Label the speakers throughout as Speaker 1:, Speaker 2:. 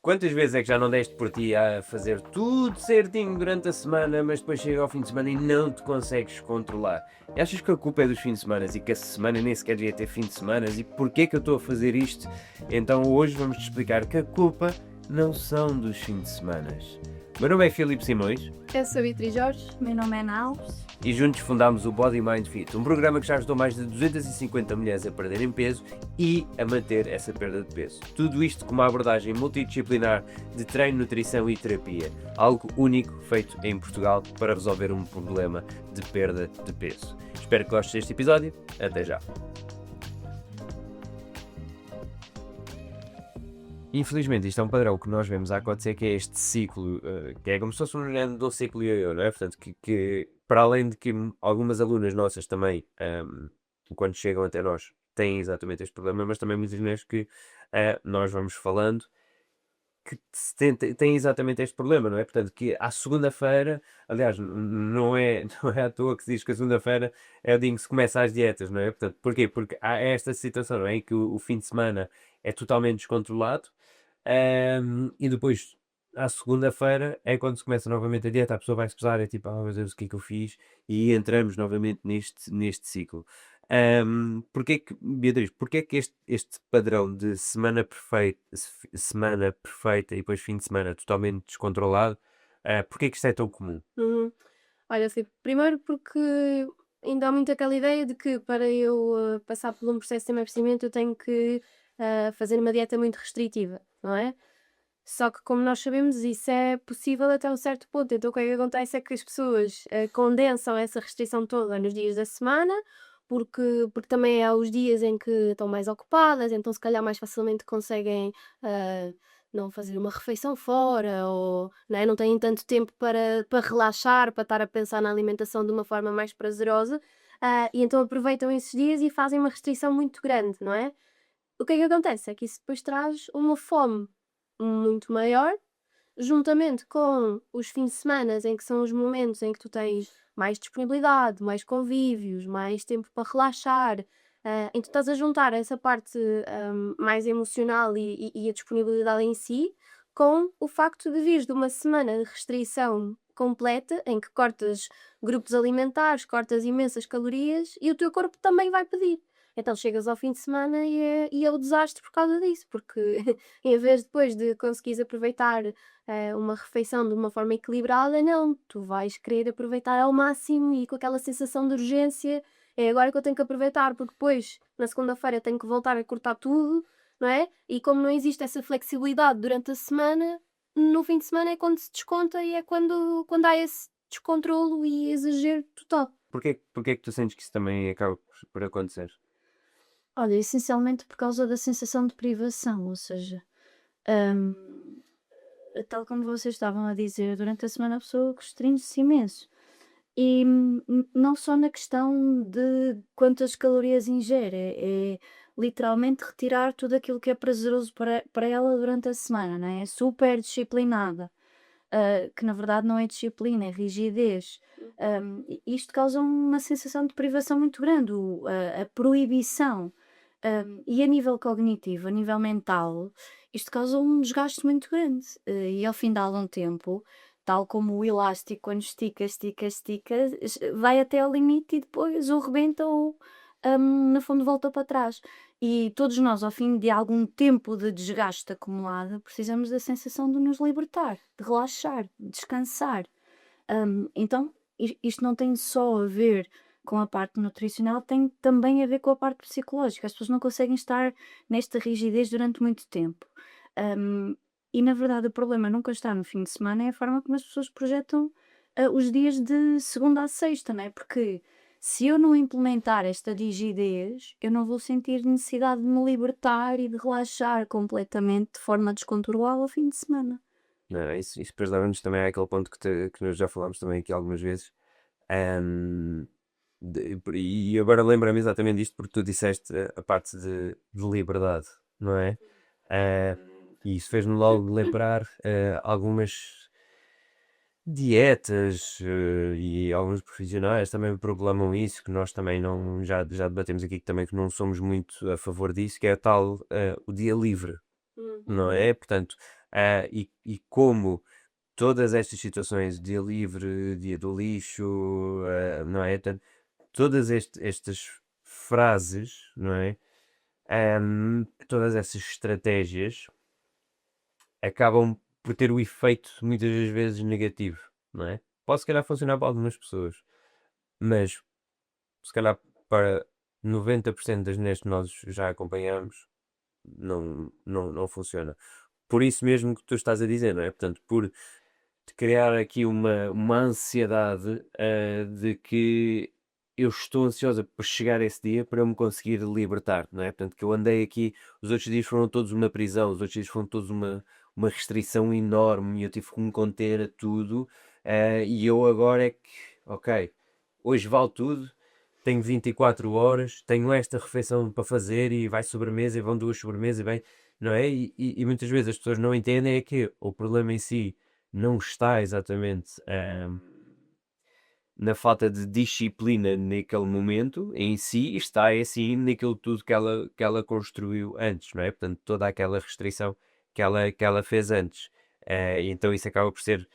Speaker 1: Quantas vezes é que já não deste por ti a fazer tudo certinho durante a semana, mas depois chega ao fim de semana e não te consegues controlar? E achas que a culpa é dos fins de semana e que a semana nem sequer devia ter fim de semana? E porquê que eu estou a fazer isto? Então hoje vamos-te explicar que a culpa não são dos fins de semana. Meu nome é Filipe Simões
Speaker 2: Eu sou a Beatriz Jorge.
Speaker 3: Meu nome é Ana Alves.
Speaker 1: e juntos fundámos o Body Mind Fit, um programa que já ajudou mais de 250 mulheres a perderem peso e a manter essa perda de peso. Tudo isto com uma abordagem multidisciplinar de treino, nutrição e terapia. Algo único feito em Portugal para resolver um problema de perda de peso. Espero que gostes deste episódio. Até já! Infelizmente, isto é um padrão que nós vemos a acontecer, que é este ciclo, que é como se fosse um género de um ciclo ioiô, não é? Portanto, que para além de que algumas alunas nossas também, quando chegam até nós, têm exatamente este problema, mas também muitas mulheres que nós vamos falando que têm exatamente este problema, não é? Portanto, que à segunda-feira, aliás, não é à toa que se diz que a segunda-feira é o dia em que se começa as dietas, não é? Portanto, porquê? Porque há esta situação, não é? Em que o fim de semana é totalmente descontrolado, e depois, à segunda-feira, é quando se começa novamente a dieta, a pessoa vai se pesar, é tipo, meu Deus, o que é que eu fiz? E entramos novamente neste ciclo. Beatriz, porquê que este padrão de semana perfeita e depois fim de semana totalmente descontrolado, porquê que isto é tão comum?
Speaker 2: Olha, assim, primeiro porque ainda há muito aquela ideia de que para eu passar por um processo de emagrecimento eu tenho que fazer uma dieta muito restritiva, não é? Só que, como nós sabemos, isso é possível até um certo ponto. Então, o que é que acontece é que as pessoas condensam essa restrição toda nos dias da semana, porque também há os dias em que estão mais ocupadas, então, se calhar, mais facilmente conseguem ah, não fazer uma refeição fora, ou né, não têm tanto tempo para relaxar, para estar a pensar na alimentação de uma forma mais prazerosa, e então aproveitam esses dias e fazem uma restrição muito grande, não é? O que é que acontece? É que isso depois traz uma fome muito maior, juntamente com os fins de semana, em que são os momentos em que tu tens mais disponibilidade, mais convívios, mais tempo para relaxar. Então estás a juntar essa parte mais emocional e a disponibilidade em si com o facto de vires de uma semana de restrição completa, em que cortas grupos alimentares, cortas imensas calorias e o teu corpo também vai pedir. Então chegas ao fim de semana e é o desastre por causa disso, porque em vez depois de conseguires aproveitar uma refeição de uma forma equilibrada, não, tu vais querer aproveitar ao máximo e com aquela sensação de urgência, é agora que eu tenho que aproveitar, porque depois, na segunda-feira, tenho que voltar a cortar tudo, não é? E como não existe essa flexibilidade durante a semana, no fim de semana é quando se desconta e é quando há esse descontrolo e exagero total.
Speaker 1: Porquê que tu sentes que isso também acaba por acontecer?
Speaker 3: Olha, essencialmente por causa da sensação de privação, ou seja, hum, tal como vocês estavam a dizer, durante a semana a pessoa restringe-se imenso. E não só na questão de quantas calorias ingere, é literalmente retirar tudo aquilo que é prazeroso para ela durante a semana, não é? É super disciplinada, que na verdade não é disciplina, é rigidez. Isto causa uma sensação de privação muito grande, a proibição. E a nível cognitivo, a nível mental, isto causa um desgaste muito grande. E ao fim de algum tempo, tal como o elástico, quando estica, estica, estica, vai até ao limite e depois ou rebenta ou, no fundo, volta para trás. E todos nós, ao fim de algum tempo de desgaste acumulado, precisamos da sensação de nos libertar, de relaxar, de descansar. Então, isto não tem só a ver com a parte nutricional, tem também a ver com a parte psicológica. As pessoas não conseguem estar nesta rigidez durante muito tempo. Hum, e na verdade, o problema nunca está no fim de semana, é a forma como as pessoas projetam os dias de segunda a sexta, não é? Porque se eu não implementar esta rigidez, eu não vou sentir necessidade de me libertar e de relaxar completamente de forma descontrolada ao fim de semana.
Speaker 1: Não, isso depois leva-nos também àquele ponto que nós já falámos também aqui algumas vezes. Ahm, e agora lembra-me exatamente disto porque tu disseste a parte de liberdade, não é? Ah, e isso fez-me logo lembrar algumas dietas e alguns profissionais também proclamam isso, que nós também já debatemos aqui que também que não somos muito a favor disso, que é o tal o dia livre. não é? Portanto, e como todas estas situações, dia livre, dia do lixo, não é? Portanto, todas estas frases, não é? Todas essas estratégias acabam por ter o efeito muitas das vezes negativo, não é? Pode se calhar funcionar para algumas pessoas, mas se calhar para 90% das mulheres que nós já acompanhamos, não funciona. Por isso mesmo que tu estás a dizer, não é? Portanto, por criar aqui uma ansiedade de que eu estou ansiosa por chegar a esse dia para eu me conseguir libertar, não é? Portanto, que eu andei aqui, os outros dias foram todos uma prisão, os outros dias foram todos uma restrição enorme e eu tive que me conter a tudo, e eu agora é que, ok, hoje vale tudo, tenho 24 horas, tenho esta refeição para fazer e vai sobremesa e vão duas sobremesas e bem, não é? E muitas vezes as pessoas não entendem é que o problema em si não está exatamente na falta de disciplina naquele momento em si, está é sim naquilo tudo que ela construiu antes, não é? Portanto, toda aquela restrição que ela fez antes. E então isso acaba por ser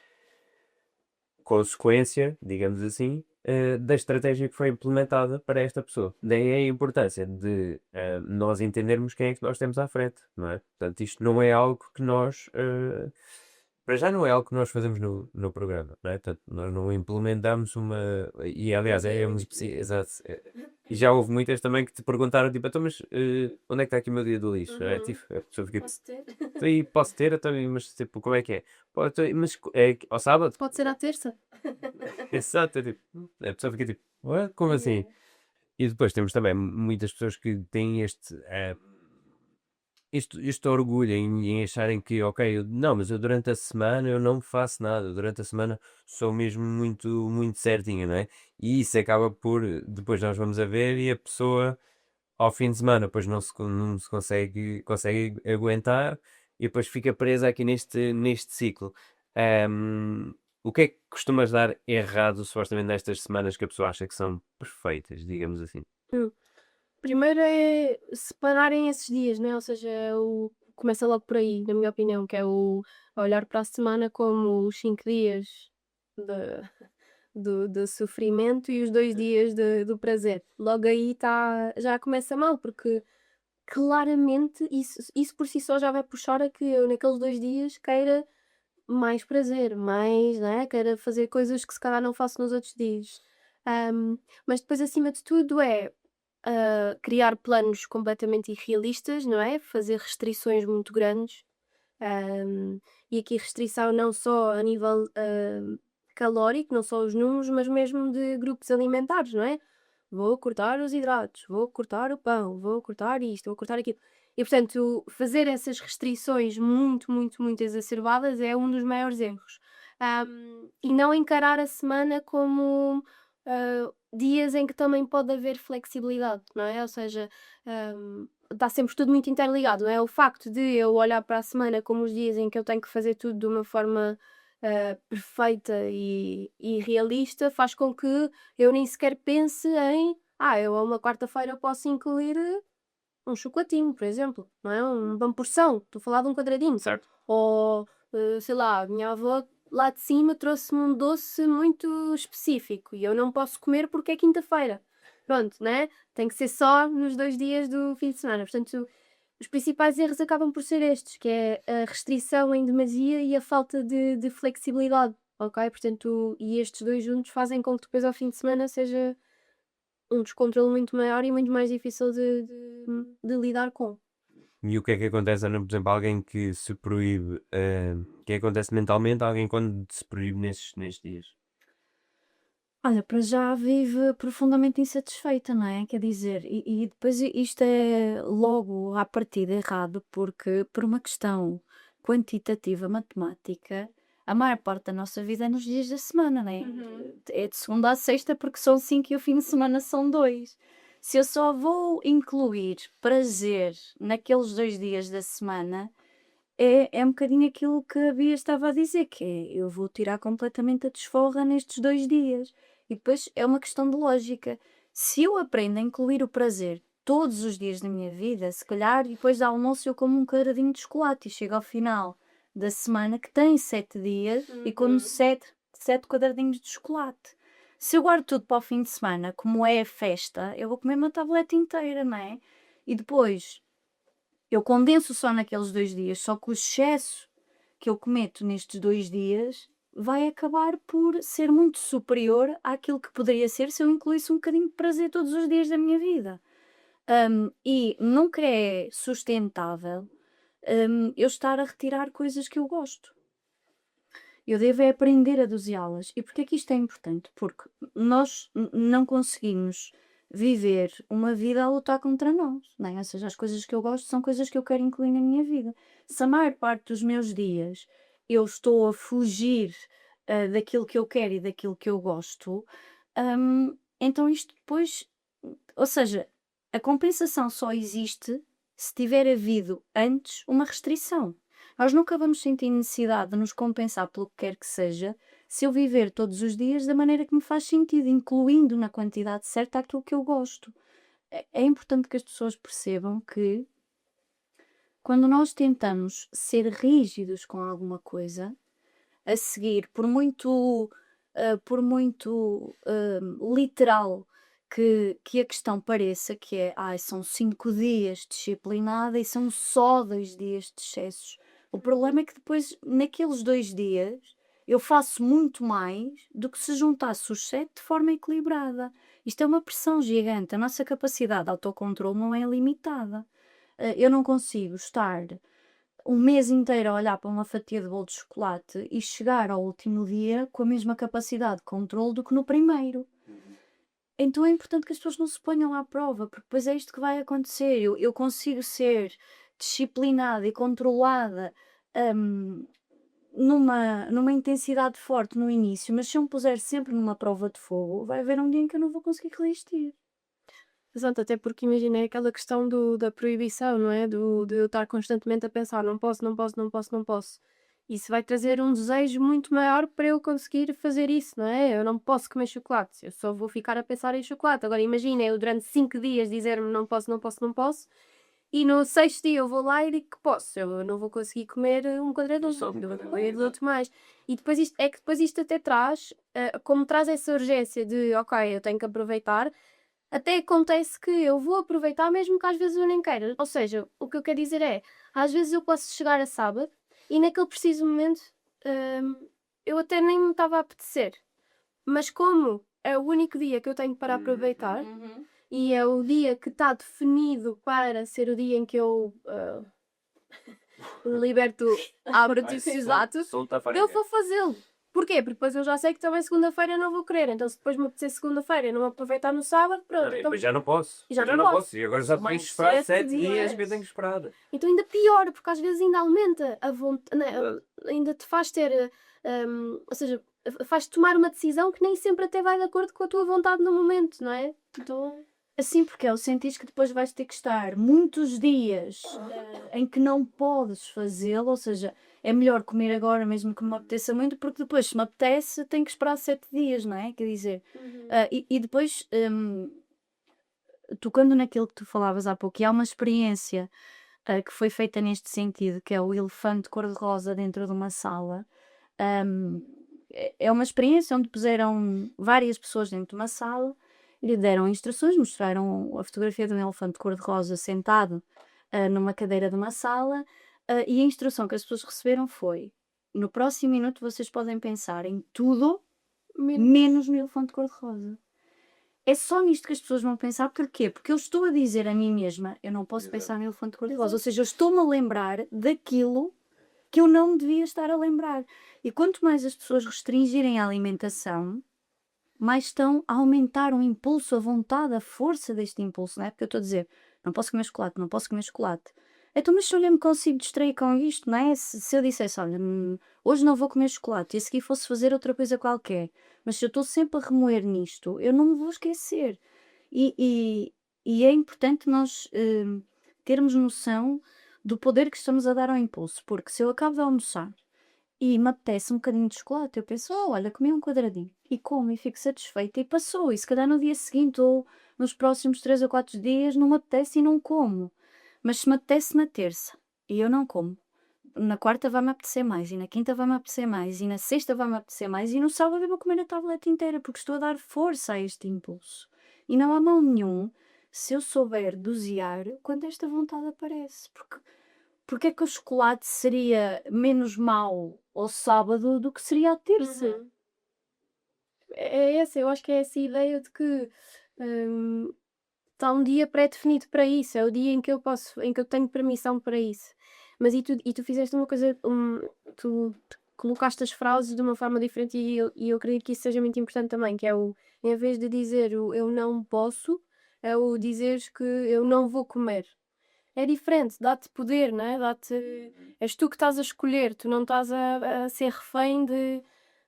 Speaker 1: consequência, digamos assim, da estratégia que foi implementada para esta pessoa. Daí a importância de nós entendermos quem é que nós temos à frente, não é? Portanto, isto não é algo que nós. Para já não é algo que nós fazemos no programa, não é? Portanto, nós não implementamos uma. E aliás, é muito. Exato. E já houve muitas também que te perguntaram, tipo, então, mas onde é que está aqui o meu dia do lixo? É, tipo, a pessoa fica.
Speaker 2: Posso ter?
Speaker 1: "Então, e posso ter, então, mas tipo, como é que é? "Pô, então, mas é ao sábado?
Speaker 2: Pode ser à terça?
Speaker 1: Exato, é tipo, a pessoa fica tipo, "Ué? Como assim?" E depois temos também muitas pessoas que têm este orgulho em acharem que, ok, não, mas eu durante a semana eu não faço nada, durante a semana sou mesmo muito, muito certinho, não é? E isso acaba por, depois nós vamos a ver e a pessoa ao fim de semana, depois não se consegue aguentar e depois fica presa aqui neste ciclo. Ahm, o que é que costumas dar errado, supostamente, nestas semanas que a pessoa acha que são perfeitas, digamos assim?
Speaker 2: Hum. Primeiro é separarem esses dias, né? Ou seja, começa logo por aí, na minha opinião, que é o olhar para a semana como os 5 dias de, do sofrimento e os 2 dias do prazer. Logo aí já começa mal, porque claramente isso por si só já vai puxar a que eu naqueles 2 dias queira mais prazer, mais, né? Queira fazer coisas que se calhar não faço nos outros dias. Mas depois, acima de tudo, é criar planos completamente irrealistas, não é? Fazer restrições muito grandes. Ahm, e aqui restrição não só a nível calórico, não só os números, mas mesmo de grupos alimentares, não é? Vou cortar os hidratos, vou cortar o pão, vou cortar isto, vou cortar aquilo. E portanto, fazer essas restrições muito, muito, muito exacerbadas é um dos maiores erros. E não encarar a semana como dias em que também pode haver flexibilidade, não é? Ou seja, está sempre tudo muito interligado, não é? O facto de eu olhar para a semana como os dias em que eu tenho que fazer tudo de uma forma perfeita e realista faz com que eu nem sequer pense em eu a uma quarta-feira posso incluir um chocolatinho, por exemplo, não é? Uma porção, estou a falar de um quadradinho.
Speaker 1: Certo.
Speaker 2: Ou, sei lá, a minha avó lá de cima trouxe-me um doce muito específico e eu não posso comer porque é quinta-feira. Pronto, né? Tem que ser só nos 2 dias do fim de semana. Portanto, os principais erros acabam por ser estes, que é a restrição em demasia e a falta de flexibilidade, ok? Portanto, e estes dois juntos fazem com que depois ao fim de semana seja um descontrole muito maior e muito mais difícil de lidar com.
Speaker 1: E o que é que acontece, Ana, por exemplo, alguém que se proíbe, o que acontece mentalmente, alguém quando se proíbe nestes dias?
Speaker 3: Olha, para já vive profundamente insatisfeita, não é? Quer dizer, e depois isto é logo à partida errado, porque por uma questão quantitativa matemática, a maior parte da nossa vida é nos dias da semana, não é? É de segunda a sexta, porque são 5 e o fim de semana são 2. Se eu só vou incluir prazer naqueles 2 dias da semana, é um bocadinho aquilo que a Bia estava a dizer, que é eu vou tirar completamente a desforra nestes 2 dias. E depois é uma questão de lógica. Se eu aprendo a incluir o prazer todos os dias da minha vida, se calhar depois do almoço eu como um quadradinho de chocolate e chego ao final da semana que tem 7 dias e como 7 quadradinhos de chocolate. Se eu guardo tudo para o fim de semana, como é a festa, eu vou comer uma tableta inteira, não é? E depois eu condenso só naqueles 2 dias, só que o excesso que eu cometo nestes 2 dias vai acabar por ser muito superior àquilo que poderia ser se eu incluísse um bocadinho de prazer todos os dias da minha vida. E nunca é sustentável eu estar a retirar coisas que eu gosto. Eu devo é aprender a dosá-las. E porquê que isto é importante? Porque nós não conseguimos viver uma vida a lutar contra nós, não é? Ou seja, as coisas que eu gosto são coisas que eu quero incluir na minha vida. Se a maior parte dos meus dias eu estou a fugir daquilo que eu quero e daquilo que eu gosto, então isto depois, ou seja, a compensação só existe se tiver havido antes uma restrição. Nós nunca vamos sentir necessidade de nos compensar pelo que quer que seja se eu viver todos os dias da maneira que me faz sentido, incluindo na quantidade certa aquilo que eu gosto. É importante que as pessoas percebam que quando nós tentamos ser rígidos com alguma coisa, a seguir, por muito literal que a questão pareça, que é, são 5 dias disciplinada e são só 2 dias de excessos. O problema é que depois, naqueles 2 dias, eu faço muito mais do que se juntasse os 7 de forma equilibrada. Isto é uma pressão gigante. A nossa capacidade de autocontrole não é limitada. Eu não consigo estar um mês inteiro a olhar para uma fatia de bolo de chocolate e chegar ao último dia com a mesma capacidade de controle do que no primeiro. Então é importante que as pessoas não se ponham à prova, porque depois é isto que vai acontecer. Eu consigo ser disciplinada e controlada numa intensidade forte no início, mas se eu me puser sempre numa prova de fogo, vai haver um dia em que eu não vou conseguir resistir.
Speaker 2: Exato, até porque imaginei aquela questão da proibição, não é? De eu estar constantemente a pensar, não posso, não posso, não posso, não posso. Isso vai trazer um desejo muito maior para eu conseguir fazer isso, não é? Eu não posso comer chocolate, eu só vou ficar a pensar em chocolate. Agora imagina eu durante 5 dias dizer-me não posso, não posso, não posso, e no 6º dia eu vou lá e digo que posso. Eu não vou conseguir comer um quadradão, eu vou comer de outro mais. E depois isto até traz, como traz essa urgência de, ok, eu tenho que aproveitar, até acontece que eu vou aproveitar mesmo que às vezes eu nem queira. Ou seja, o que eu quero dizer é, às vezes eu posso chegar a sábado e naquele preciso momento eu até nem me estava a apetecer. Mas como é o único dia que eu tenho para aproveitar e é o dia que está definido para ser o dia em que eu liberto esses atos, eu vou fazê-lo. Porquê? Porque depois eu já sei que também segunda-feira não vou querer. Então se depois me apetecer segunda-feira e não aproveitar no sábado, pronto. Então,
Speaker 1: Depois já não posso.
Speaker 2: já
Speaker 1: Já
Speaker 2: não
Speaker 1: não
Speaker 2: posso.
Speaker 1: posso. E agora já tenho que
Speaker 2: Mais
Speaker 1: esperar
Speaker 2: 7
Speaker 1: 7 dias
Speaker 2: dias.
Speaker 1: que eu tenho que esperar.
Speaker 2: então ainda pior, porque às vezes ainda aumenta a vontade, ainda te faz ter, ou seja, faz-te tomar uma decisão que nem sempre até vai de acordo com a tua vontade no momento, não é? Então,
Speaker 3: Assim, porque é o sentido que depois vais ter que estar muitos dias em que não podes fazê-lo, ou seja, é melhor comer agora mesmo que me apeteça muito, porque depois, se me apetece, tenho que esperar 7 dias, não é? Quer dizer, e depois, tocando naquilo que tu falavas há pouco, e há uma experiência que foi feita neste sentido, que é o elefante cor-de-rosa dentro de uma sala. É uma experiência onde puseram várias pessoas dentro de uma sala, lhe deram instruções, mostraram a fotografia de um elefante cor-de-rosa sentado numa cadeira de uma sala, e a instrução que as pessoas receberam foi: no próximo minuto vocês podem pensar em tudo menos no elefante cor-de-rosa. É só nisto que as pessoas vão pensar, porquê? Porque eu estou a dizer a mim mesma, eu não posso pensar no elefante cor-de-rosa, ou seja, eu estou-me a lembrar daquilo que eu não me devia estar a lembrar. E quanto mais as pessoas restringirem a alimentação, mais estão a aumentar o impulso, a vontade, a força deste impulso, não é? Porque eu estou a dizer, não posso comer chocolate, não posso comer chocolate. Então, mas se eu me consigo distrair com isto, não é? Se eu dissesse, olha, hoje não vou comer chocolate, e a seguir fosse fazer outra coisa qualquer, mas se eu estou sempre a remoer nisto, eu não me vou esquecer. E é importante nós termos noção do poder que estamos a dar ao impulso, porque se eu acabo de almoçar e me apetece um bocadinho de chocolate, eu penso: "Oh, olha, comi um quadradinho", e como e fico satisfeita e passou, e se calhar no dia seguinte ou nos próximos 3 ou 4 dias não me apetece e não como. Mas se me apetece na terça e eu não como, na quarta vai-me apetecer mais, e na quinta vai-me apetecer mais, e na sexta vai-me apetecer mais, e no sábado eu vou comer a tableta inteira, porque estou a dar força a este impulso. E não há mal nenhum se eu souber dosear quando esta vontade aparece. Porque é que o chocolate seria menos mau ao sábado do que seria à terça?
Speaker 2: Uhum. É essa, eu acho que é essa ideia de que está um dia pré-definido para isso, é o dia em que eu tenho permissão para isso. Mas e tu fizeste uma coisa, tu colocaste as frases de uma forma diferente e eu acredito que isso seja muito importante também, que é em vez de dizer o eu não posso, é o dizeres que eu não vou comer. É diferente, dá-te poder, não é? És tu que estás a escolher, tu não estás a ser refém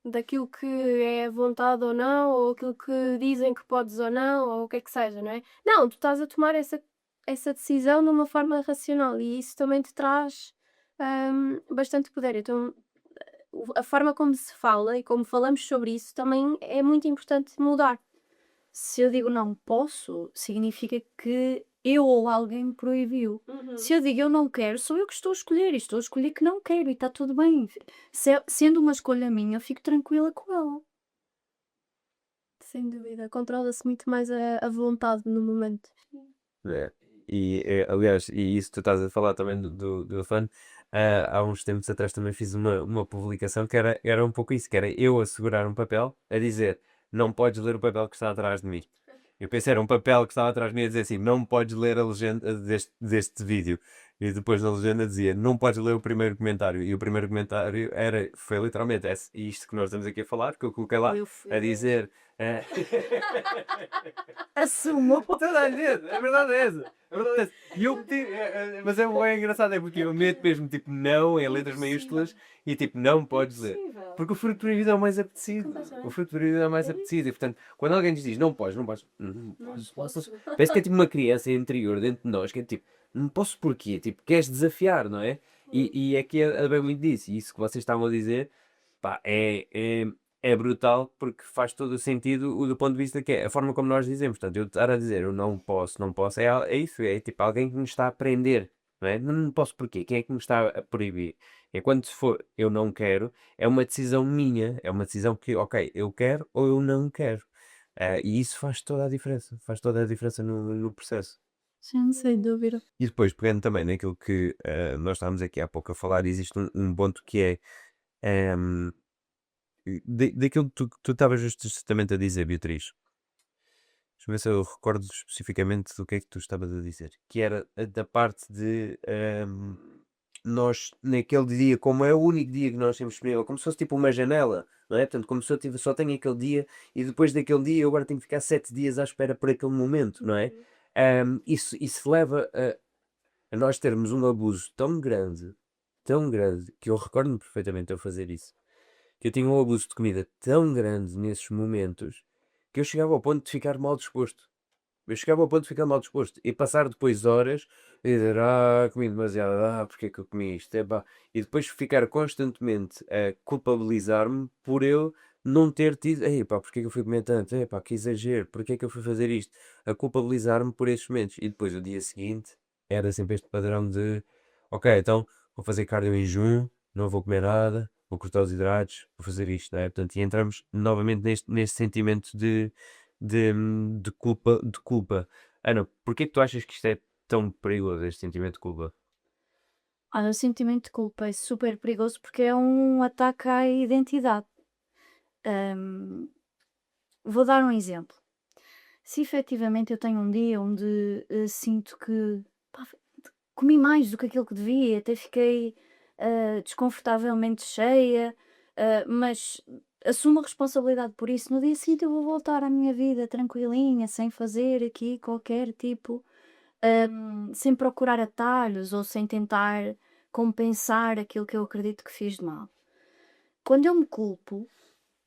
Speaker 2: daquilo que é vontade ou não, ou aquilo que dizem que podes ou não, ou o que é que seja, não é? Não, tu estás a tomar essa decisão de uma forma racional e isso também te traz bastante poder. Então, a forma como se fala e como falamos sobre isso também é muito importante mudar.
Speaker 3: Se eu digo não posso, significa que eu ou alguém me proibiu. Se eu digo eu não quero, sou eu que estou a escolher e estou a escolher que não quero e está tudo bem. Sendo uma escolha minha, eu fico tranquila com ela.
Speaker 2: Sem dúvida, controla-se muito mais a vontade no momento.
Speaker 1: É. E, aliás, e isso tu estás a falar também do elefante. Há uns tempos atrás também fiz uma publicação que era um pouco isso, que era eu a segurar um papel a dizer não podes ler o papel que está atrás de mim. Eu pensei, era um papel que estava atrás de mim a dizer assim, não podes ler a legenda deste vídeo. E depois na legenda dizia, não podes ler o primeiro comentário. E o primeiro comentário foi literalmente isto que nós estamos aqui a falar, que eu coloquei lá, a dizer...
Speaker 3: Assumo.
Speaker 1: Toda a gente, a verdade é essa. A verdade é essa. E eu meti, mas é bem engraçado, é porque eu meto mesmo tipo não em letras maiúsculas e tipo não podes ler. Porque o fruto proibido é o mais apetecido. O fruto proibido é o mais apetecido. E portanto, quando alguém nos diz não podes, não podes, não posso. Parece que é tipo uma criança interior dentro de nós que é tipo, não posso porquê? Tipo, queres desafiar, não é? E é que é bem muito disso. E isso que vocês estavam a dizer, pá, é brutal porque faz todo o sentido do ponto de vista que é a forma como nós dizemos. Portanto, eu estar a dizer eu não posso, não posso, é isso, é tipo alguém que nos está a prender, não é? Não posso porquê? Quem é que me está a proibir? Enquanto se for eu não quero, é uma decisão minha, é uma decisão que, ok, eu quero ou eu não quero. E isso faz toda a diferença no processo.
Speaker 3: Sim,
Speaker 2: Sem dúvida.
Speaker 1: E depois, pegando também naquilo que nós estávamos aqui há pouco a falar, existe um ponto que é. ehm, daquilo que tu estavas justamente a dizer, Beatriz. Deixa eu ver se eu recordo especificamente do que é que tu estavas a dizer. Que era da parte de nós, naquele dia, como é o único dia que nós temos disponível, como se fosse tipo uma janela, não é? Portanto, como se eu só tenho aquele dia e depois daquele dia eu agora tenho que ficar 7 dias à espera por aquele momento, não é? Isso leva a nós termos um abuso tão grande, que eu recordo-me perfeitamente eu fazer isso que eu tinha um abuso de comida tão grande nesses momentos que eu chegava ao ponto de ficar mal disposto. Eu chegava ao ponto de ficar mal disposto e passar depois horas e dizer, comi demasiado, porque é que eu comi isto? Epá. E depois ficar constantemente a culpabilizar-me por eu não ter tido, ei pá, porque é que eu fui comer tanto? Epá, que exagero, porque é que eu fui fazer isto? A culpabilizar-me por estes momentos. E depois o dia seguinte era sempre este padrão de, ok, então vou fazer cardio em junho, não vou comer nada, vou cortar os hidratos, vou fazer isto, não é? Portanto, e entramos novamente neste sentimento de culpa, de culpa. Ana, porquê que tu achas que isto é tão perigoso, este sentimento de culpa?
Speaker 3: Olha, o sentimento de culpa é super perigoso porque é um ataque à identidade. Hum, Vou dar um exemplo. Se efetivamente eu tenho um dia onde sinto que pá, comi mais do que aquilo que devia, até fiquei desconfortavelmente cheia, mas assumo a responsabilidade por isso. No dia seguinte eu vou voltar à minha vida tranquilinha, sem fazer aqui qualquer tipo, sem procurar atalhos ou sem tentar compensar aquilo que eu acredito que fiz de mal. Quando eu me culpo,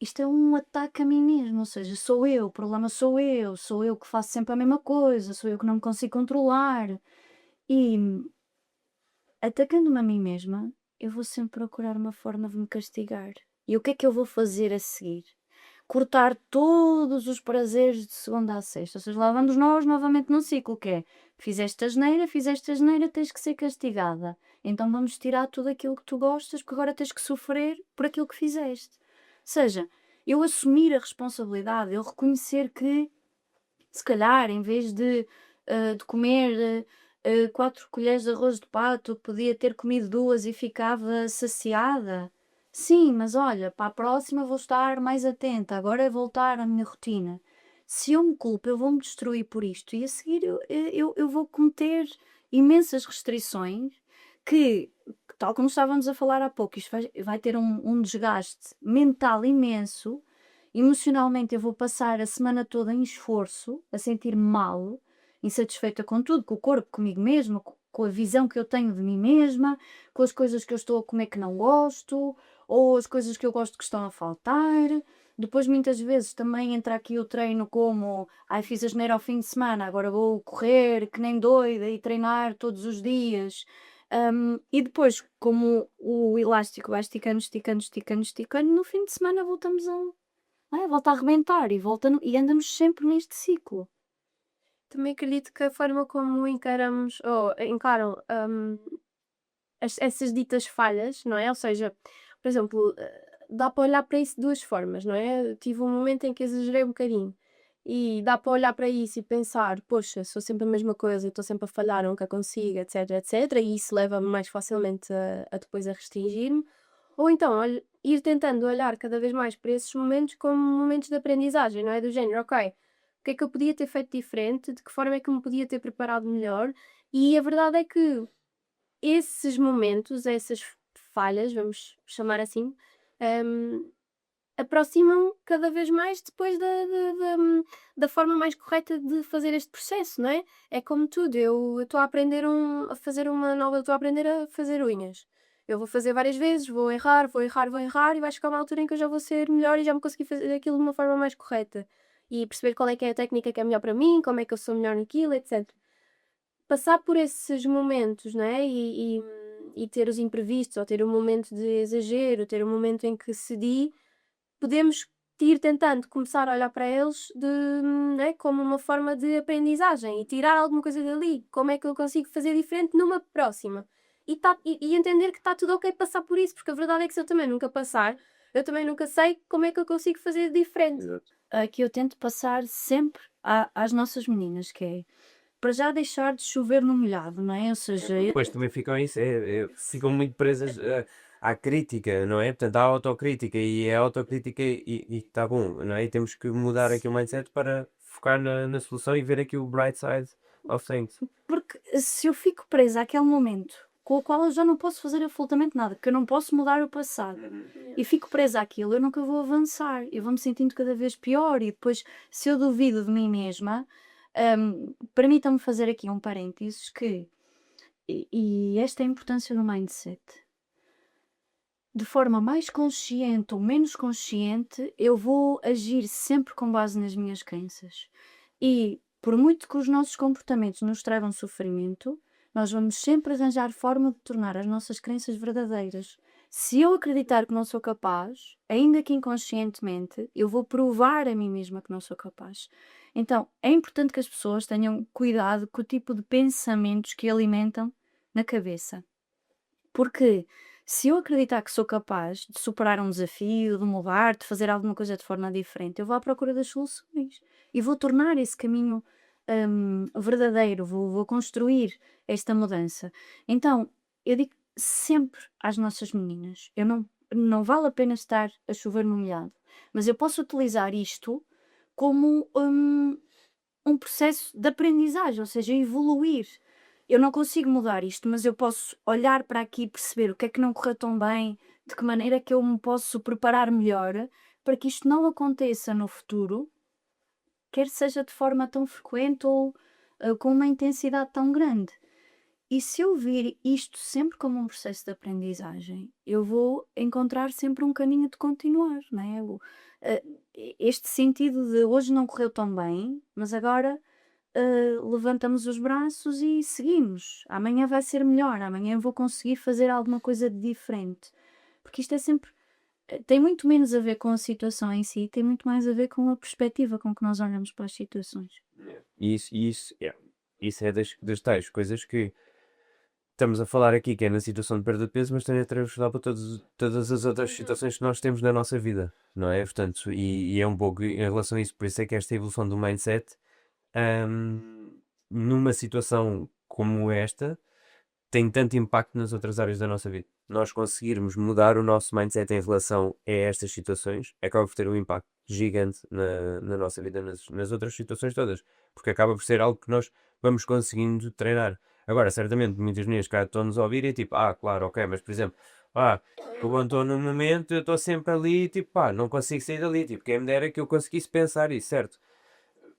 Speaker 3: isto é um ataque a mim mesmo, ou seja, sou eu, o problema sou eu que faço sempre a mesma coisa, sou eu que não me consigo controlar. E atacando-me a mim mesma, eu vou sempre procurar uma forma de me castigar. E o que é que eu vou fazer a seguir? Cortar todos os prazeres de segunda a sexta. Ou seja, lá vamos nós novamente num ciclo que é: fizeste asneira, tens que ser castigada. Então vamos tirar tudo aquilo que tu gostas, porque agora tens que sofrer por aquilo que fizeste. Ou seja, eu assumir a responsabilidade, eu reconhecer que, se calhar, em vez de comer 4 colheres de arroz de pato, podia ter comido 2 e ficava saciada. Sim, mas olha, para a próxima vou estar mais atenta, agora é voltar à minha rotina. Se eu me culpo, eu vou-me destruir por isto e a seguir eu vou cometer imensas restrições que, tal como estávamos a falar há pouco, isto vai ter um desgaste mental imenso. Emocionalmente, eu vou passar a semana toda em esforço, a sentir-me mal, insatisfeita com tudo, com o corpo, comigo mesma, com a visão que eu tenho de mim mesma, com as coisas que eu estou a comer que não gosto, ou as coisas que eu gosto que estão a faltar. Depois, muitas vezes, também entra aqui o treino como: ai, fiz asneira ao fim de semana, agora vou correr que nem doida e treinar todos os dias. E depois, como o elástico vai esticando, esticando, esticando, esticando, no fim de semana voltamos volta a arrebentar e e andamos sempre neste ciclo.
Speaker 2: Também acredito que a forma como encaramos ou encaram, essas ditas falhas, não é? Ou seja, por exemplo, dá para olhar para isso de 2 formas, não é? Tive um momento em que exagerei um bocadinho e dá para olhar para isso e pensar: "Poxa, sou sempre a mesma coisa, estou sempre a falhar, nunca consigo", etc, etc, e isso leva-me mais facilmente a depois a restringir-me. Ou então, ir tentando olhar cada vez mais para esses momentos como momentos de aprendizagem, não é? Do género: "Ok, o que é que eu podia ter feito diferente? De que forma é que me podia ter preparado melhor?" E a verdade é que esses momentos, essas falhas, vamos chamar assim, hum, aproximam cada vez mais depois da forma mais correta de fazer este processo, não é? É como tudo, eu estou a aprender a fazer uma nova, estou a aprender a fazer unhas. Eu vou fazer várias vezes, vou errar, vou errar, vou errar e vai chegar uma altura em que eu já vou ser melhor e já vou conseguir fazer aquilo de uma forma mais correta. E perceber qual é que é a técnica que é melhor para mim, como é que eu sou melhor naquilo, etc. Passar por esses momentos, não é? E ter os imprevistos, ou ter um momento de exagero, ter um momento em que cedi, podemos ir tentando começar a olhar para eles né, como uma forma de aprendizagem e tirar alguma coisa dali. Como é que eu consigo fazer diferente numa próxima? E entender que está tudo ok passar por isso, porque a verdade é que se eu também nunca passar, eu também nunca sei como é que eu consigo fazer diferente.
Speaker 1: Exato.
Speaker 3: Que eu tento passar sempre às nossas meninas, que é para já deixar de chover no molhado, não é? Ou seja,
Speaker 1: Depois também ficam isso, ficam muito presas à crítica, não é? Portanto, à autocrítica, e a autocrítica e está bom, não é? E temos que mudar aqui o mindset para focar na solução e ver aqui o bright side of things.
Speaker 3: porque se eu fico presa àquele momento com o qual eu já não posso fazer absolutamente nada, porque eu não posso mudar o passado, e fico presa àquilo, eu nunca vou avançar, eu vou-me sentindo cada vez pior, e depois, se eu duvido de mim mesma, permitam-me fazer aqui um parênteses e esta é a importância do mindset. De forma mais consciente ou menos consciente, eu vou agir sempre com base nas minhas crenças. E por muito que os nossos comportamentos nos tragam sofrimento, nós vamos sempre arranjar forma de tornar as nossas crenças verdadeiras. Se eu acreditar que não sou capaz, ainda que inconscientemente, eu vou provar a mim mesma que não sou capaz. Então, é importante que as pessoas tenham cuidado com o tipo de pensamentos que alimentam na cabeça. Porque se eu acreditar que sou capaz de superar um desafio, de mudar, de fazer alguma coisa de forma diferente, eu vou à procura das soluções e vou tornar esse caminho verdadeiro, vou construir esta mudança. Então, eu digo sempre às nossas meninas: eu não vale a pena estar a chover no molhado, mas eu posso utilizar isto como um processo de aprendizagem, ou seja, evoluir. Eu não consigo mudar isto, mas eu posso olhar para aqui e perceber o que é que não correu tão bem, de que maneira é que eu me posso preparar melhor para que isto não aconteça no futuro, quer seja de forma tão frequente ou com uma intensidade tão grande. E se eu vir isto sempre como um processo de aprendizagem, eu vou encontrar sempre um caminho de continuar, não é? Este sentido de hoje não correu tão bem, mas agora levantamos os braços e seguimos. Amanhã vai ser melhor, amanhã eu vou conseguir fazer alguma coisa de diferente. Porque isto é sempre. Tem muito menos a ver com a situação em si, tem muito mais a ver com a perspectiva com que nós olhamos para as situações.
Speaker 1: Isso é das tais coisas que estamos a falar aqui, que é na situação de perda de peso, mas também é transversal para todas as outras situações que nós temos na nossa vida, não é? Portanto, e é um pouco em relação a isso, por isso é que esta evolução do mindset, hum, numa situação como esta, tem tanto impacto nas outras áreas da nossa vida. Nós conseguirmos mudar o nosso mindset em relação a estas situações, acaba por ter um impacto gigante na nossa vida, nas outras situações todas, porque acaba por ser algo que nós vamos conseguindo treinar. Agora, certamente, muitas meninas cá estão-nos a ouvir e tipo, claro, ok, mas por exemplo, quando estou num momento, eu estou sempre ali, tipo, não consigo sair dali, tipo, quem me dera que eu conseguisse pensar isso, certo?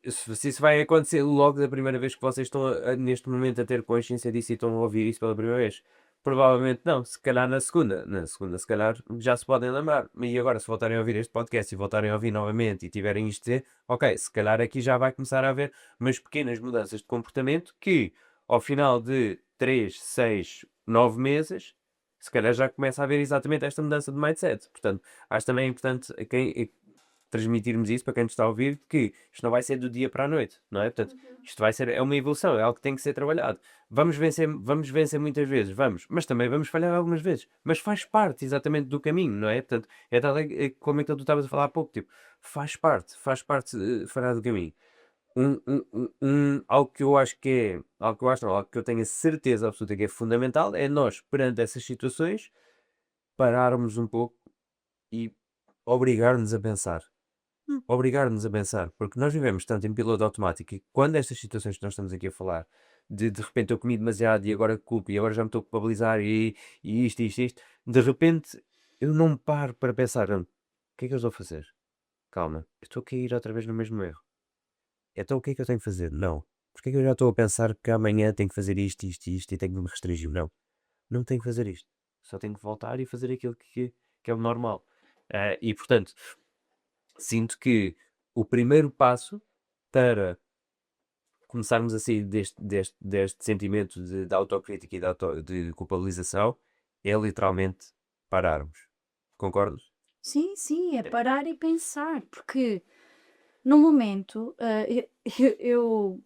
Speaker 1: Se isso vai acontecer logo da primeira vez que vocês estão neste momento a ter consciência disso e estão a ouvir isso pela primeira vez, provavelmente não. Se calhar na segunda, se calhar já se podem lembrar. E agora, se voltarem a ouvir este podcast e voltarem a ouvir novamente e tiverem isto a dizer, ok, se calhar aqui já vai começar a haver umas pequenas mudanças de comportamento que, ao final de 3, 6, 9 meses, se calhar já começa a haver exatamente esta mudança de mindset. Portanto, acho também importante transmitirmos isso para quem nos está a ouvir, que isto não vai ser do dia para a noite, não é? Portanto, isto é uma evolução, é algo que tem que ser trabalhado. Vamos vencer muitas vezes, mas também vamos falhar algumas vezes. Mas faz parte exatamente do caminho, não é? Portanto, é tal, como é que tu estavas a falar há pouco, tipo, faz parte falhar do caminho. Algo que eu acho que é, algo que eu acho não, algo que eu tenho a certeza absoluta que é fundamental, é nós, perante essas situações, pararmos um pouco e obrigar-nos a pensar. Obrigar-nos a pensar, porque nós vivemos tanto em piloto automático e quando estas situações que nós estamos aqui a falar, de repente eu comi demasiado e agora culpo e agora já me estou a culpabilizar e isto, de repente eu não paro para pensar, o que é que eu estou a fazer? Calma, eu estou a cair outra vez no mesmo erro. Então o que é que eu tenho que fazer? Não. Porque é que eu já estou a pensar que amanhã tenho que fazer isto e tenho que me restringir? Não. Não tenho que fazer isto. Só tenho que voltar e fazer aquilo que é o normal. E portanto, sinto que o primeiro passo para começarmos a sair deste sentimento de autocrítica e de culpabilização é literalmente pararmos. Concordas?
Speaker 3: Sim, sim, é parar e pensar, porque no momento, eu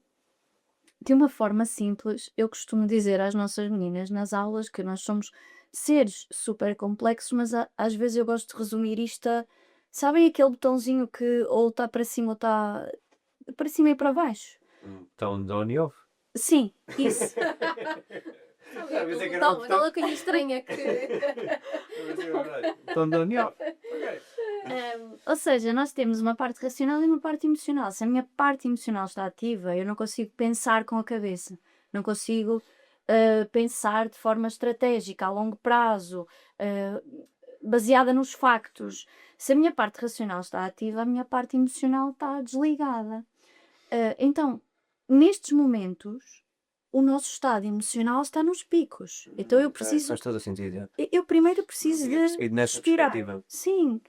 Speaker 3: de uma forma simples, eu costumo dizer às nossas meninas nas aulas que nós somos seres super complexos, mas às vezes eu gosto de resumir isto a, sabem aquele botãozinho que ou está para cima ou está para cima e para baixo?
Speaker 1: Então, on e off.
Speaker 3: Sim, isso.
Speaker 1: Talvez é que era
Speaker 2: Então,
Speaker 1: um botão.
Speaker 2: aquela coisa estranha que.
Speaker 1: Então, on e off.
Speaker 3: Ou seja, nós temos uma parte racional e uma parte emocional. Se a minha parte emocional está ativa, eu não consigo pensar com a cabeça, não consigo pensar de forma estratégica, a longo prazo, baseada nos factos. Se a minha parte racional está ativa, a minha parte emocional está desligada. Então, nestes momentos, o nosso estado emocional está nos picos. Então eu preciso.
Speaker 1: Faz todo o sentido.
Speaker 3: Eu primeiro preciso
Speaker 1: E
Speaker 3: de
Speaker 1: nessa
Speaker 3: respirar.
Speaker 1: perspectiva.
Speaker 3: Sim,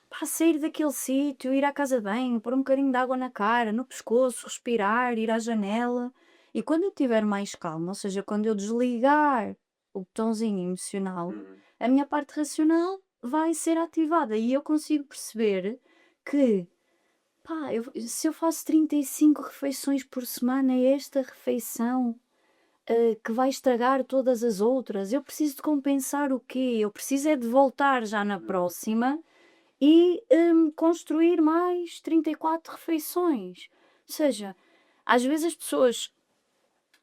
Speaker 3: para sair daquele sítio, ir à casa de banho, pôr um bocadinho de água na cara, no pescoço, respirar, ir à janela. E quando eu estiver mais calma, ou seja, quando eu desligar o botãozinho emocional, a minha parte racional vai ser ativada e eu consigo perceber que, pá, se eu faço 35 refeições por semana, é esta refeição que vai estragar todas as outras. Eu preciso de compensar o quê? Eu preciso é de voltar já na próxima e construir mais 34 refeições. Ou seja, às vezes as pessoas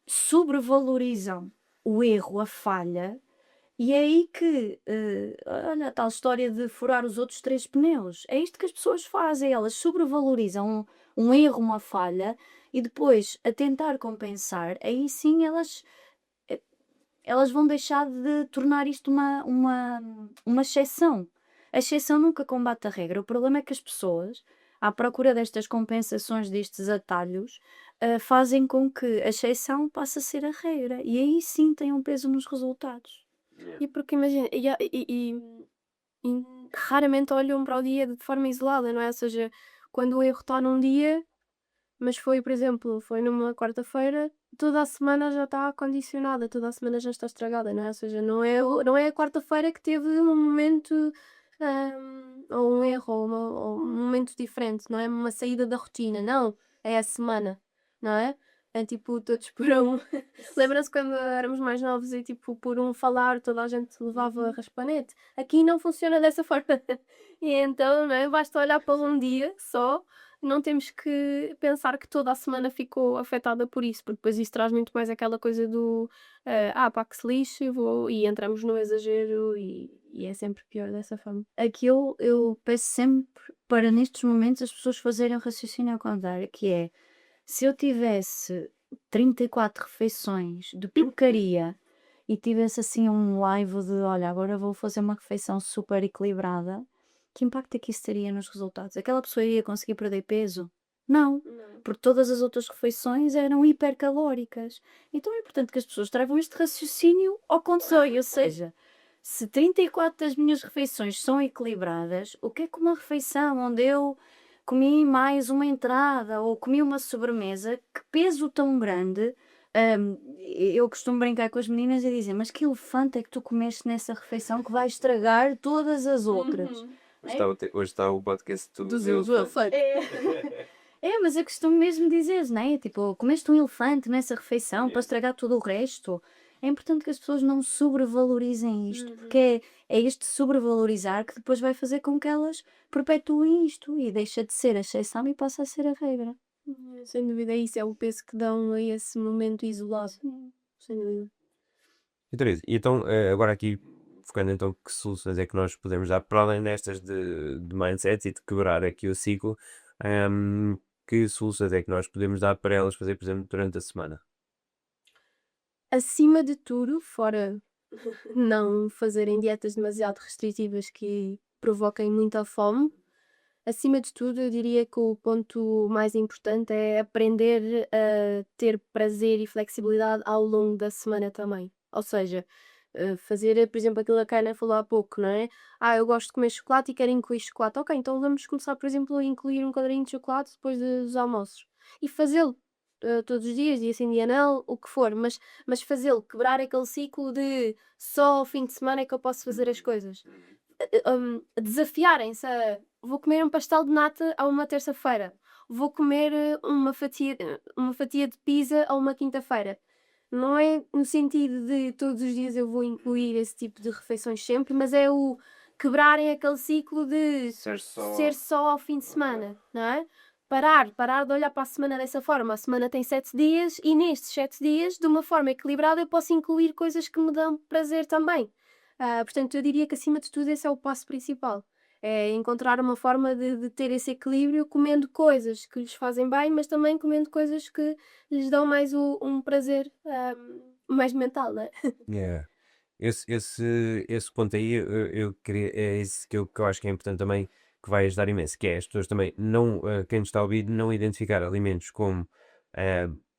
Speaker 3: sobrevalorizam o erro, a falha, e é aí que, olha, a tal história de furar os outros 3 pneus. É isto que as pessoas fazem, elas sobrevalorizam um erro, uma falha, e depois, a tentar compensar, aí sim elas vão deixar de tornar isto uma exceção. A exceção nunca combate a regra. O problema é que as pessoas, à procura destas compensações, destes atalhos, fazem com que a exceção passe a ser a regra. E aí sim tem um peso nos resultados.
Speaker 2: E porque imagina, e raramente olham para o dia de forma isolada, não é? Ou seja, quando o erro está num dia, mas foi, por exemplo, foi numa quarta-feira, toda a semana já está condicionada, toda a semana já está estragada, não é? Ou seja, não é a quarta-feira que teve um momento, ou um erro, ou um momento diferente, não é uma saída da rotina, não, é a semana, não é? É tipo, todos por um. Lembra-se quando éramos mais novos e tipo, por um falar, toda a gente levava raspanete? Aqui não funciona dessa forma. E então, não é? Basta olhar para um dia só, não temos que pensar que toda a semana ficou afetada por isso, porque depois isso traz muito mais aquela coisa do pá, que se lixe, e entramos no exagero e é sempre pior dessa forma.
Speaker 3: Aqui eu peço sempre para nestes momentos as pessoas fazerem o raciocínio ao contrário, que é, se eu tivesse 34 refeições de porcaria e tivesse assim um live de, olha, agora vou fazer uma refeição super equilibrada, que impacto é que isso teria nos resultados? Aquela pessoa iria conseguir perder peso? Não,
Speaker 2: Não.
Speaker 3: porque todas as outras refeições eram hipercalóricas. Então é importante que as pessoas tragam este raciocínio ao contrário, ou seja, se 34 das minhas refeições são equilibradas, o que é que uma refeição onde eu comi mais uma entrada ou comi uma sobremesa, que peso tão grande? Eu costumo brincar com as meninas e dizer, mas que elefante é que tu comeste nessa refeição que vai estragar todas as outras?
Speaker 2: Uhum.
Speaker 1: Hoje está o podcast
Speaker 2: Dos
Speaker 1: do elefante.
Speaker 2: elefantes.
Speaker 3: Mas eu costumo mesmo dizer, não é? Tipo, comeste um elefante nessa refeição para
Speaker 1: Yeah.
Speaker 3: estragar todo o resto. É importante que as pessoas não sobrevalorizem isto,
Speaker 2: Uhum.
Speaker 3: porque é este sobrevalorizar que depois vai fazer com que elas perpetuem isto e deixa de ser a exceção e passa a ser a regra.
Speaker 2: Sem dúvida, isso é o peso que dão a esse momento isolado.
Speaker 3: Sim.
Speaker 2: Sem dúvida.
Speaker 1: E Teresa, e então, agora aqui, focando então que soluções é que nós podemos dar, para além destas de mindset e de quebrar aqui o ciclo, que soluções é que nós podemos dar para elas fazer, por exemplo, durante a semana?
Speaker 2: Acima de tudo, fora não fazerem dietas demasiado restritivas que provoquem muita fome, acima de tudo, eu diria que o ponto mais importante é aprender a ter prazer e flexibilidade ao longo da semana também. Ou seja, fazer, por exemplo, aquilo que a Kaina falou há pouco, não é? Eu gosto de comer chocolate e quero incluir chocolate. Ok, então vamos começar, por exemplo, a incluir um quadradinho de chocolate depois dos almoços. E fazê-lo todos os dias, dia sim, dia não, o que for, mas fazê-lo, quebrar aquele ciclo de só ao fim de semana é que eu posso fazer as coisas. Desafiarem-se a vou comer um pastel de nata a uma terça-feira, vou comer uma fatia de pizza a uma quinta-feira. Não é no sentido de todos os dias eu vou incluir esse tipo de refeições sempre, mas é o quebrarem aquele ciclo de ser só ao fim de semana, não é? Parar de olhar para a semana dessa forma. A semana tem 7 dias e nestes 7 dias, de uma forma equilibrada, eu posso incluir coisas que me dão prazer também. Portanto, eu diria que acima de tudo esse é o passo principal. É encontrar uma forma de ter esse equilíbrio comendo coisas que lhes fazem bem, mas também comendo coisas que lhes dão mais um prazer mais mental, não é?
Speaker 1: Yeah. Esse ponto aí, eu queria, é isso que eu acho que é importante também, que vai ajudar imenso, que é as pessoas também, não, quem nos está a ouvir, não identificar alimentos como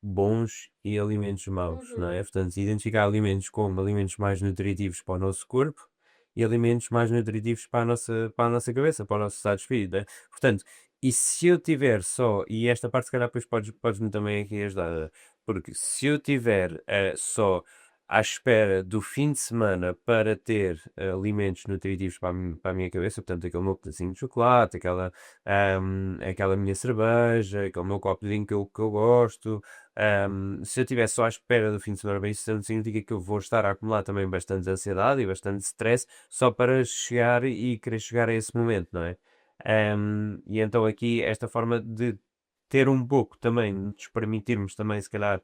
Speaker 1: bons e alimentos maus, não
Speaker 2: Uhum.
Speaker 1: é? Portanto, identificar alimentos como alimentos mais nutritivos para o nosso corpo e alimentos mais nutritivos para a nossa cabeça, para o nosso estado de espírito, né? Portanto, e se eu tiver só, e esta parte se calhar depois podes-me também aqui ajudar, porque se eu tiver só à espera do fim de semana para ter alimentos nutritivos para a minha cabeça, portanto, aquele meu pedacinho de chocolate, aquela minha cerveja, aquele meu copo de vinho que eu gosto. Se eu estiver só à espera do fim de semana, bem, isso não significa que eu vou estar a acumular também bastante ansiedade e bastante stress só para chegar e querer chegar a esse momento, não é? E então aqui esta forma de ter um pouco também, de nos permitirmos também, se calhar,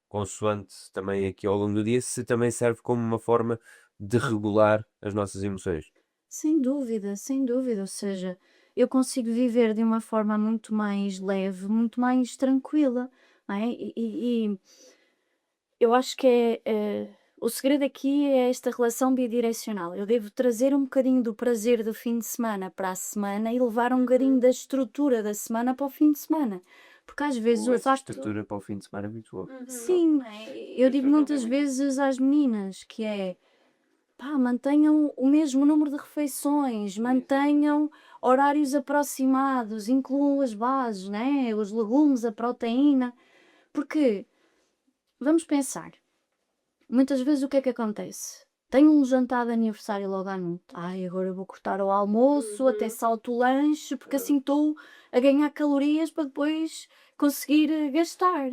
Speaker 1: consoante também aqui ao longo do dia, se também serve como uma forma de regular as nossas emoções.
Speaker 3: Sem dúvida, sem dúvida. Ou seja, eu consigo viver de uma forma muito mais leve, muito mais tranquila, não é? E eu acho que o segredo aqui é esta relação bidirecional. Eu devo trazer um bocadinho do prazer do fim de semana para a semana e levar um bocadinho da estrutura da semana para o fim de semana. Porque às vezes o facto.
Speaker 1: Estrutura para o fim de semana é muito boa.
Speaker 3: Sim, eu digo muitas vezes às meninas que é pá, mantenham o mesmo número de refeições, mantenham horários aproximados, incluam as bases, né? Os legumes, a proteína, porque vamos pensar, muitas vezes o que é que acontece? Tenho um jantar de aniversário logo à noite. Ai, agora eu vou cortar o almoço, até salto o lanche, porque assim estou a ganhar calorias para depois conseguir gastar.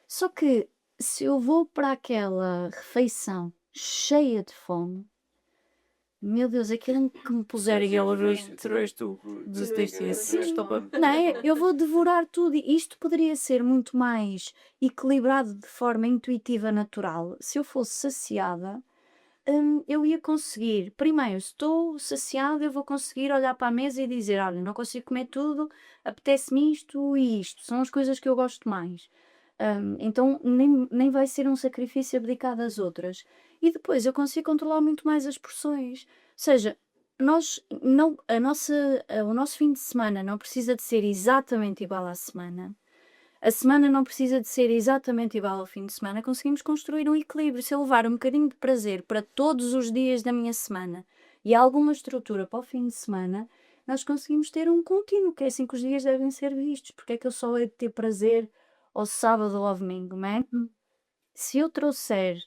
Speaker 3: Só que se eu vou para aquela refeição cheia de fome, meu Deus, aquilo que me puserem hoje, não é? Eu vou devorar tudo e isto poderia ser muito mais equilibrado de forma intuitiva, natural. Se eu fosse saciada, eu ia conseguir. Primeiro, se estou saciada, eu vou conseguir olhar para a mesa e dizer: olha, não consigo comer tudo, apetece-me isto e isto. São as coisas que eu gosto mais. Então nem vai ser um sacrifício abdicado às outras. E depois eu consigo controlar muito mais as porções. Ou seja, nós não, o nosso fim de semana não precisa de ser exatamente igual à semana. A semana não precisa de ser exatamente igual ao fim de semana. Conseguimos construir um equilíbrio. Se eu levar um bocadinho de prazer para todos os dias da minha semana e alguma estrutura para o fim de semana, nós conseguimos ter um contínuo, que é assim que os dias devem ser vistos. Porque é que eu só hei de ter prazer ao sábado ou ao domingo, não é? Se eu trouxer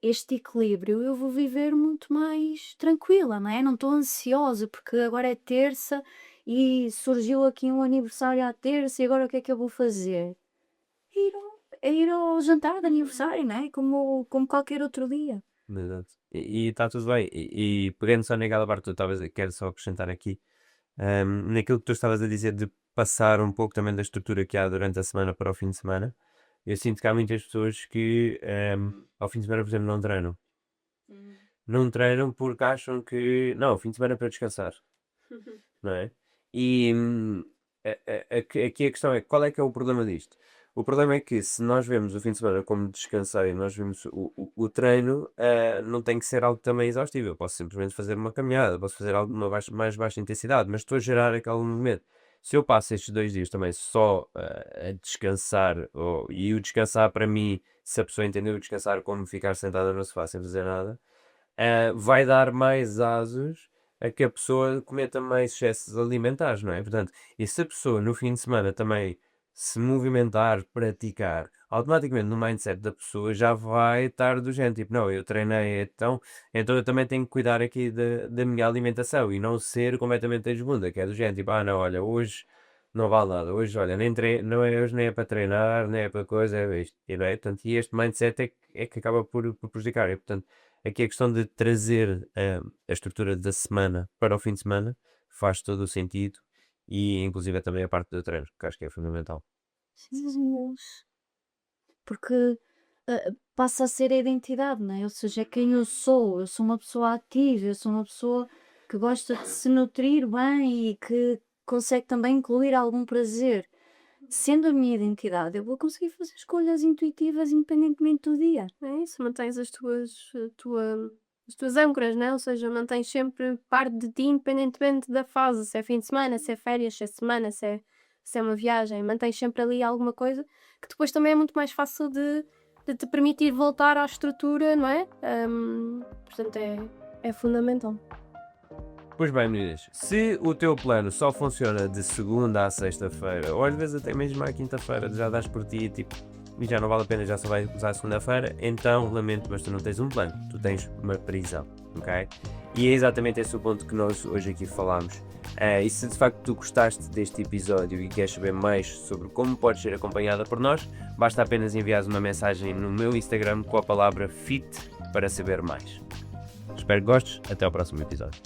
Speaker 3: este equilíbrio, eu vou viver muito mais tranquila, não é? Não estou ansiosa porque agora é terça e surgiu aqui um aniversário à terça e agora o que é que eu vou fazer? Ir ao jantar de aniversário, não é? Como qualquer outro dia.
Speaker 1: Exato. E está tudo bem. E pegando só naquela parte que tu estavas, quero só acrescentar aqui, naquilo que tu estavas a dizer de passar um pouco também da estrutura que há durante a semana para o fim de semana, eu sinto que há muitas pessoas que ao fim de semana, por exemplo, não treinam. Não treinam porque acham que, não, o fim de semana é para descansar, não é? E aqui a questão é, qual é que é o problema disto? O problema é que se nós vemos o fim de semana como descansar e nós vemos o treino, não tem que ser algo também exaustivo. Eu posso simplesmente fazer uma caminhada, posso fazer algo de uma mais baixa intensidade, mas estou a gerar aquele movimento. Se eu passo estes 2 dias também só a descansar, e o descansar para mim, se a pessoa entender o descansar como ficar sentada no sofá sem fazer nada, vai dar mais asos a que a pessoa cometa mais excessos alimentares, não é? Portanto, e se a pessoa no fim de semana também se movimentar, praticar, automaticamente no mindset da pessoa já vai estar do género, tipo, não, eu treinei, então eu também tenho que cuidar aqui da minha alimentação e não ser completamente desbunda, que é do género, tipo, não, olha, hoje não vale nada, hoje, olha, não é hoje nem é para treinar, nem é para coisa, é isto, e, não é? Portanto, e este mindset é que acaba por prejudicar, e, portanto, aqui a questão de trazer a estrutura da semana para o fim de semana faz todo o sentido e inclusive também a parte do treino, que acho que é fundamental.
Speaker 3: Sim, porque passa a ser a identidade, não é? Ou seja, é quem eu sou uma pessoa ativa, eu sou uma pessoa que gosta de se nutrir bem e que consegue também incluir algum prazer. Sendo a minha identidade, eu vou conseguir fazer escolhas intuitivas independentemente do dia.
Speaker 2: É isso, mantens as tuas âncoras, né? Ou seja, mantens sempre parte de ti, independentemente da fase, se é fim de semana, se é férias, se é semana, se é uma viagem, mantens sempre ali alguma coisa que depois também é muito mais fácil de te permitir voltar à estrutura, não é? Portanto, é fundamental.
Speaker 1: Pois bem, meninas, se o teu plano só funciona de segunda à sexta-feira, ou às vezes até mesmo à quinta-feira, já dás por ti, tipo, e já não vale a pena, já só vai usar a segunda-feira, então lamento, mas tu não tens um plano, tu tens uma prisão, ok? E é exatamente esse o ponto que nós hoje aqui falámos. E se de facto tu gostaste deste episódio e queres saber mais sobre como podes ser acompanhada por nós, basta apenas enviares uma mensagem no meu Instagram com a palavra FIT para saber mais. Espero que gostes, até ao próximo episódio.